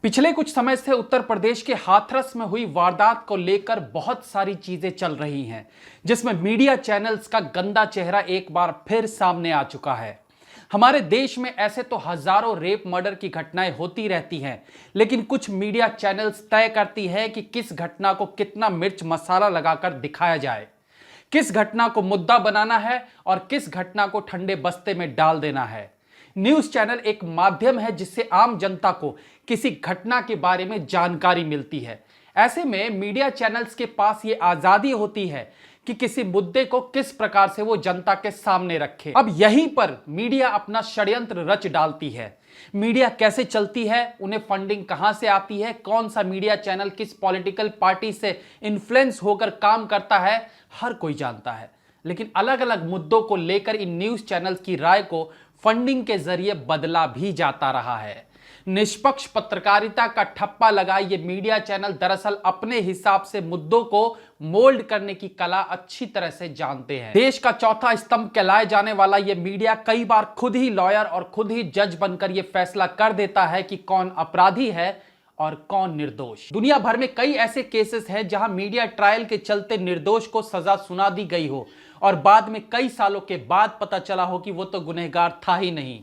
पिछले कुछ समय से उत्तर प्रदेश के हाथरस में हुई वारदात को लेकर बहुत सारी चीजें चल रही हैं, जिसमें मीडिया चैनल्स का गंदा चेहरा एक बार फिर सामने आ चुका है। हमारे देश में ऐसे तो हजारों रेप मर्डर की घटनाएं होती रहती हैं, लेकिन कुछ मीडिया चैनल्स तय करती है कि किस घटना को कितना मिर्च मसाला लगाकर दिखाया जाए, किस घटना को मुद्दा बनाना है और किस घटना को ठंडे बस्ते में डाल देना है। न्यूज चैनल एक माध्यम है जिससे आम जनता को किसी घटना के बारे में जानकारी मिलती है। ऐसे में मीडिया चैनल्स के पास ये आजादी होती है कि किसी मुद्दे को किस प्रकार से वो जनता के सामने रखे। अब यहीं पर मीडिया अपना षड्यंत्र रच डालती है। मीडिया कैसे चलती है, उन्हें फंडिंग कहां से आती है, कौन सा मीडिया चैनल किस पॉलिटिकल पार्टी से इन्फ्लुएंस होकर काम करता है, हर कोई जानता है। लेकिन अलग अलग मुद्दों को लेकर इन न्यूज चैनल्स की राय को फंडिंग के जरिए बदला भी जाता रहा है। निष्पक्ष पत्रकारिता का ठप्पा लगाए ये मीडिया चैनल दरअसल अपने हिसाब से मुद्दों को मोल्ड करने की कला अच्छी तरह से जानते हैं। देश का चौथा स्तंभ कहलाए जाने वाला ये मीडिया कई बार खुद ही लॉयर और खुद ही जज बनकर यह फैसला कर देता है कि कौन अपराधी है और कौन निर्दोष। दुनिया भर में कई ऐसे केसेस हैं जहां मीडिया ट्रायल के चलते निर्दोष को सजा सुना दी गई हो और बाद में कई सालों के बाद पता चला हो कि वो तो गुनहगार था ही नहीं।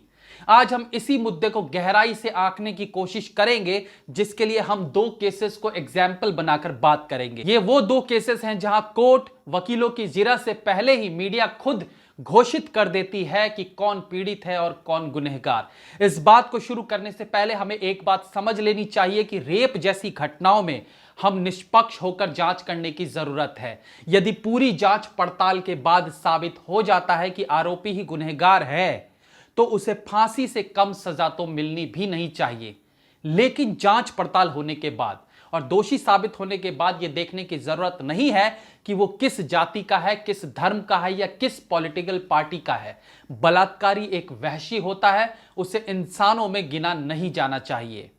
आज हम इसी मुद्दे को गहराई से आंकने की कोशिश करेंगे, जिसके लिए हम दो केसेस को एग्जाम्पल बनाकर बात करेंगे। ये वो दो केसेस हैं जहां कोर्ट वकीलों की जिरह से पहले ही मीडिया खुद घोषित कर देती है कि कौन पीड़ित है और कौन गुनहगार। इस बात को शुरू करने से पहले हमें एक बात समझ लेनी चाहिए कि रेप जैसी घटनाओं में हम निष्पक्ष होकर जांच करने की जरूरत है। यदि पूरी जांच पड़ताल के बाद साबित हो जाता है कि आरोपी ही गुनहगार है तो उसे फांसी से कम सजा तो मिलनी भी नहीं चाहिए। लेकिन जांच पड़ताल होने के बाद और दोषी साबित होने के बाद यह देखने की जरूरत नहीं है कि वो किस जाति का है, किस धर्म का है या किस पॉलिटिकल पार्टी का है। बलात्कारी एक वहशी होता है, उसे इंसानों में गिना नहीं जाना चाहिए।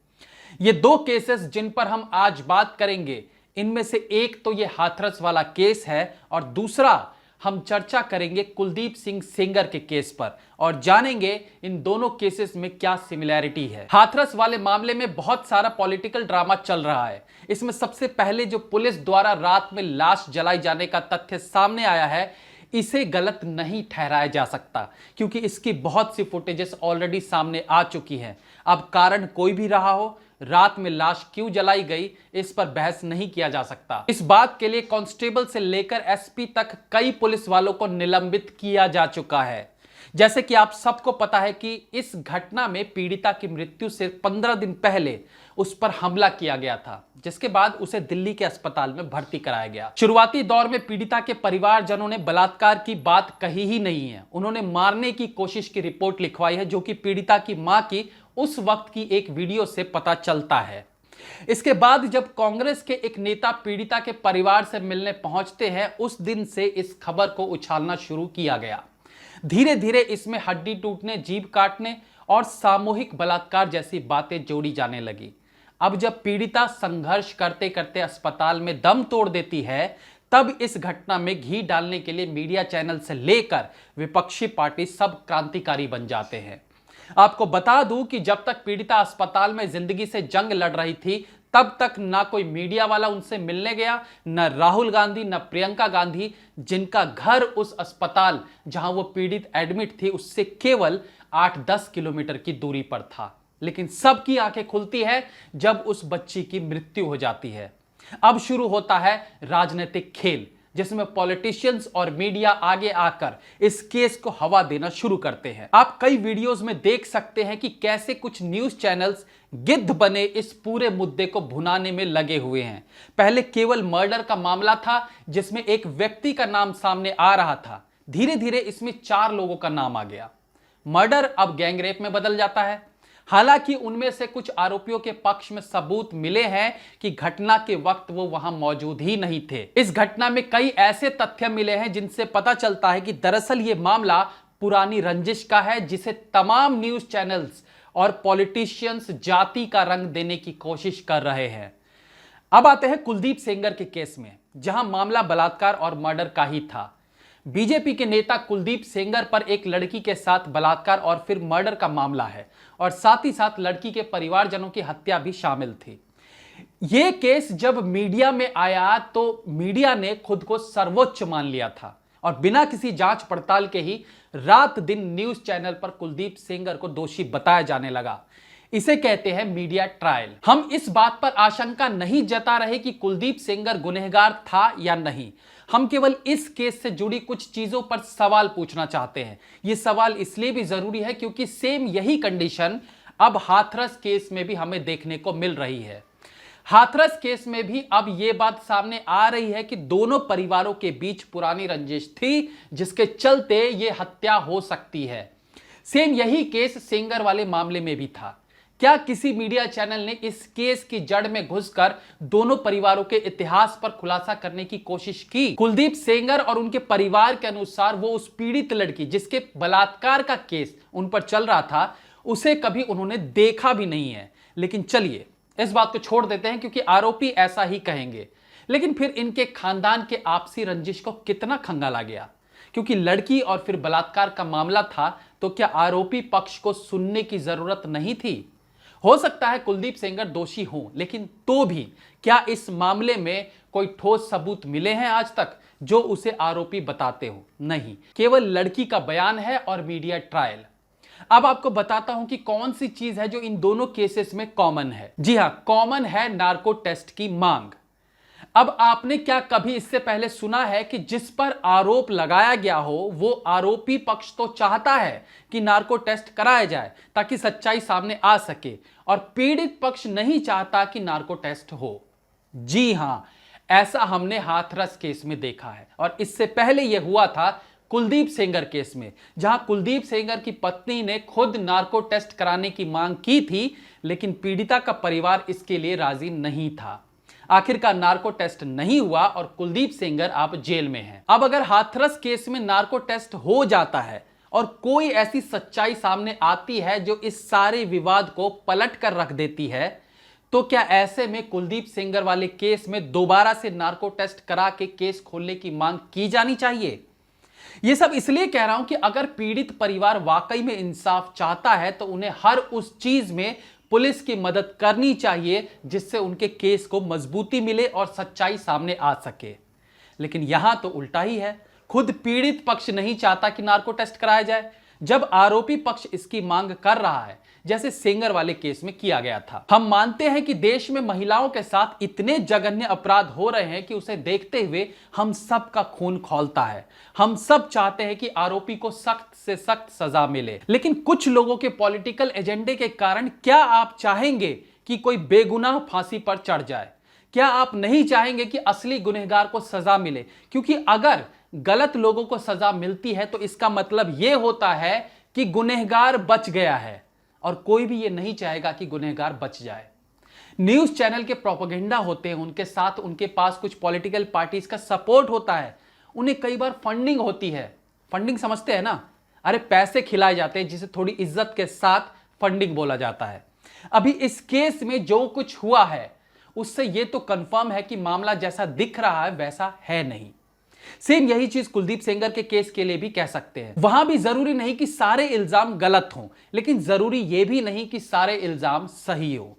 ये दो केसेस जिन पर हम आज बात करेंगे, इनमें से एक तो ये हाथरस वाला केस है और दूसरा हम चर्चा करेंगे कुलदीप सिंह सेंगर के केस पर और जानेंगे इन दोनों केसेस में क्या सिमिलैरिटी है। हाथरस वाले मामले में बहुत सारा पॉलिटिकल ड्रामा चल रहा है। इसमें सबसे पहले जो पुलिस द्वारा रात में लाश जलाई जाने का तथ्य सामने आया है, इसे गलत नहीं ठहराया जा सकता क्योंकि इसकी बहुत सी फुटेजेस ऑलरेडी सामने आ चुकी हैं। अब कारण कोई भी रहा हो, रात में लाश क्यों जलाई गई, इस पर बहस नहीं किया जा सकता। इस बात के लिए कांस्टेबल से लेकर एसपी तक कई पुलिस वालों को निलंबित किया जा चुका है। जैसे कि आप सबको पता है कि इस घटना में पीड़िता की मृत्यु से 15 दिन पहले उस पर हमला किया गया था, जिसके बाद उसे दिल्ली के अस्पताल में भर्ती कराया गया। शुरुआती दौर में पीड़िता के परिवारजनों ने बलात्कार की बात कही ही नहीं है। उन्होंने मारने की कोशिश की रिपोर्ट लिखवाई है, जो कि पीड़िता की मां की उस वक्त की एक वीडियो से पता चलता है। इसके बाद जब कांग्रेस के एक नेता पीड़िता के परिवार से मिलने पहुंचते हैं, उस दिन से इस खबर को उछालना शुरू किया गया। धीरे धीरे इसमें हड्डी टूटने, जीभ काटने और सामूहिक बलात्कार जैसी बातें जोड़ी जाने लगी। अब जब पीड़िता संघर्ष करते करते अस्पताल में दम तोड़ देती है, तब इस घटना में घी डालने के लिए मीडिया चैनल से लेकर विपक्षी पार्टी सब क्रांतिकारी बन जाते हैं। आपको बता दूं कि जब तक पीड़िता अस्पताल में जिंदगी से जंग लड़ रही थी, तब तक ना कोई मीडिया वाला उनसे मिलने गया, न राहुल गांधी, न प्रियंका गांधी, जिनका घर उस अस्पताल जहां वो पीड़ित एडमिट थी उससे केवल 8-10 किलोमीटर की दूरी पर था। लेकिन सबकी आंखें खुलती है जब उस बच्ची की मृत्यु हो जाती है। अब शुरू होता है राजनीतिक खेल, जिसमें पॉलिटिशियंस और मीडिया आगे आकर इस केस को हवा देना शुरू करते हैं। आप कई वीडियोस में देख सकते हैं कि कैसे कुछ न्यूज चैनल्स गिद्ध बने इस पूरे मुद्दे को भुनाने में लगे हुए हैं। पहले केवल मर्डर का मामला था जिसमें एक व्यक्ति का नाम सामने आ रहा था, धीरे धीरे इसमें 4 लोगों का नाम आ गया। मर्डर अब गैंगरेप में बदल जाता है। हालांकि उनमें से कुछ आरोपियों के पक्ष में सबूत मिले हैं कि घटना के वक्त वो वहां मौजूद ही नहीं थे। इस घटना में कई ऐसे तथ्य मिले हैं जिनसे पता चलता है कि दरअसल ये मामला पुरानी रंजिश का है, जिसे तमाम न्यूज चैनल्स और पॉलिटिशियंस जाति का रंग देने की कोशिश कर रहे हैं। अब आते हैं कुलदीप सेंगर के केस में, जहां मामला बलात्कार और मर्डर का ही था। बीजेपी के नेता कुलदीप सेंगर पर एक लड़की के साथ बलात्कार और फिर मर्डर का मामला है और साथ ही साथ लड़की के परिवारजनों की हत्या भी शामिल थी। यह केस जब मीडिया में आया तो मीडिया ने खुद को सर्वोच्च मान लिया था और बिना किसी जांच पड़ताल के ही रात दिन न्यूज चैनल पर कुलदीप सेंगर को दोषी बताया जाने लगा। इसे कहते हैं मीडिया ट्रायल। हम इस बात पर आशंका नहीं जता रहे कि कुलदीप सेंगर गुनहगार था या नहीं, हम केवल इस केस से जुड़ी कुछ चीजों पर सवाल पूछना चाहते हैं। यह सवाल इसलिए भी जरूरी है क्योंकि सेम यही कंडीशन अब हाथरस केस में भी हमें देखने को मिल रही है। हाथरस केस में भी अब यह बात सामने आ रही है कि दोनों परिवारों के बीच पुरानी रंजिश थी जिसके चलते यह हत्या हो सकती है। सेम यही केस सेंगर वाले मामले में भी था। क्या किसी मीडिया चैनल ने इस केस की जड़ में घुसकर दोनों परिवारों के इतिहास पर खुलासा करने की कोशिश की? कुलदीप सेंगर और उनके परिवार के अनुसार वो उस पीड़ित लड़की जिसके बलात्कार का केस उन पर चल रहा था उसे कभी उन्होंने देखा भी नहीं है। लेकिन चलिए इस बात को छोड़ देते हैं क्योंकि आरोपी ऐसा ही कहेंगे। लेकिन फिर इनके खानदान के आपसी रंजिश को कितना खंगाला गया? क्योंकि लड़की और फिर बलात्कार का मामला था तो क्या आरोपी पक्ष को सुनने की जरूरत नहीं थी? हो सकता है कुलदीप सेंगर दोषी हों, लेकिन तो भी क्या इस मामले में कोई ठोस सबूत मिले हैं आज तक जो उसे आरोपी बताते हो? नहीं, केवल लड़की का बयान है और मीडिया ट्रायल। अब आपको बताता हूं कि कौन सी चीज है जो इन दोनों केसेस में कॉमन है। जी हां, कॉमन है नार्को टेस्ट की मांग। अब आपने क्या कभी इससे पहले सुना है कि जिस पर आरोप लगाया गया हो वो आरोपी पक्ष तो चाहता है कि नार्को टेस्ट कराया जाए ताकि सच्चाई सामने आ सके और पीड़ित पक्ष नहीं चाहता कि नार्को टेस्ट हो? जी हां, ऐसा हमने हाथरस केस में देखा है और इससे पहले यह हुआ था कुलदीप सेंगर केस में, जहां कुलदीप सेंगर की पत्नी ने खुद नार्को टेस्ट कराने की मांग की थी, लेकिन पीड़िता का परिवार इसके लिए राजी नहीं था। आखिरकार नार्को टेस्ट नहीं हुआ और कुलदीप सेंगर अब जेल में है। अब अगर हाथरस केस में नार्को टेस्ट हो जाता है और कोई ऐसी सच्चाई सामने आती है जो इस सारे विवाद को पलट कर रख देती है, तो क्या ऐसे में कुलदीप सेंगर वाले केस में दोबारा से नार्को टेस्ट करा के केस खोलने की मांग की जानी चाहिए? यह सब इसलिए कह रहा हूं कि अगर पीड़ित परिवार वाकई में इंसाफ चाहता है तो उन्हें हर उस चीज में पुलिस की मदद करनी चाहिए जिससे उनके केस को मजबूती मिले और सच्चाई सामने आ सके। लेकिन यहां तो उल्टा ही है, खुद पीड़ित पक्ष नहीं चाहता कि नार्को टेस्ट कराया जाए, जब आरोपी पक्ष इसकी मांग कर रहा है, जैसे सेंगर वाले केस में किया गया था। हम मानते हैं कि देश में महिलाओं के साथ इतने जघन्य अपराध हो रहे हैं कि उसे देखते हुए हम सब का खून खौलता है। हम सब चाहते हैं कि आरोपी को सख्त से सख्त सजा मिले, लेकिन कुछ लोगों के पॉलिटिकल एजेंडे के कारण क्या आप चाहेंगे कि कोई बेगुनाह फांसी पर चढ़ जाए? क्या आप नहीं चाहेंगे कि असली गुनहगार को सजा मिले? क्योंकि अगर गलत लोगों को सजा मिलती है तो इसका मतलब यह होता है कि गुनहगार बच गया है और कोई भी ये नहीं चाहेगा कि गुनहगार बच जाए। न्यूज चैनल के प्रोपेगेंडा होते हैं, उनके साथ उनके पास कुछ पॉलिटिकल पार्टीज का सपोर्ट होता है, उन्हें कई बार फंडिंग होती है। फंडिंग समझते हैं ना? अरे पैसे खिलाए जाते हैं जिसे थोड़ी इज्जत के साथ फंडिंग बोला जाता है। अभी इस केस में जो कुछ हुआ है उससे यह तो कंफर्म है कि मामला जैसा दिख रहा है वैसा है नहीं। सेम यही चीज कुलदीप सेंगर के केस के लिए भी कह सकते हैं। वहां भी जरूरी नहीं कि सारे इल्जाम गलत हों, लेकिन जरूरी यह भी नहीं कि सारे इल्जाम सही हो।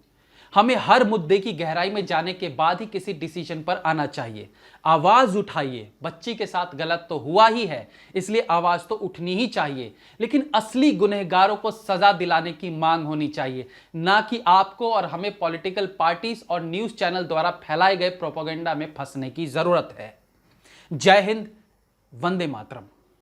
हमें हर मुद्दे की गहराई में जाने के बाद ही किसी डिसीजन पर आना चाहिए। आवाज उठाइए, बच्ची के साथ गलत तो हुआ ही है इसलिए आवाज तो उठनी ही चाहिए, लेकिन असली गुनहगारों को सजा दिलाने की मांग होनी चाहिए, ना कि आपको और हमें पॉलिटिकल पार्टीज और न्यूज चैनल द्वारा फैलाए गए प्रोपेगेंडा में फंसने की जरूरत है। जय हिंद, वंदे मातरम।